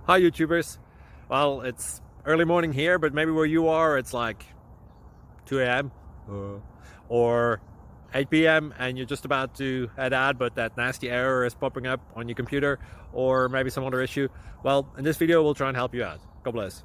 Hi YouTubers. Well, it's early morning here, but maybe where you are it's like 2 a.m. or 8 p.m. and you're just about to head out, but that nasty error is popping up on your computer, or maybe some other issue. Well, in this video we'll try and help you out. God bless.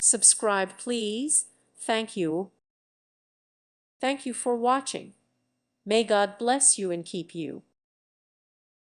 Subscribe, please. Thank you. Thank you for watching. May God bless you and keep you.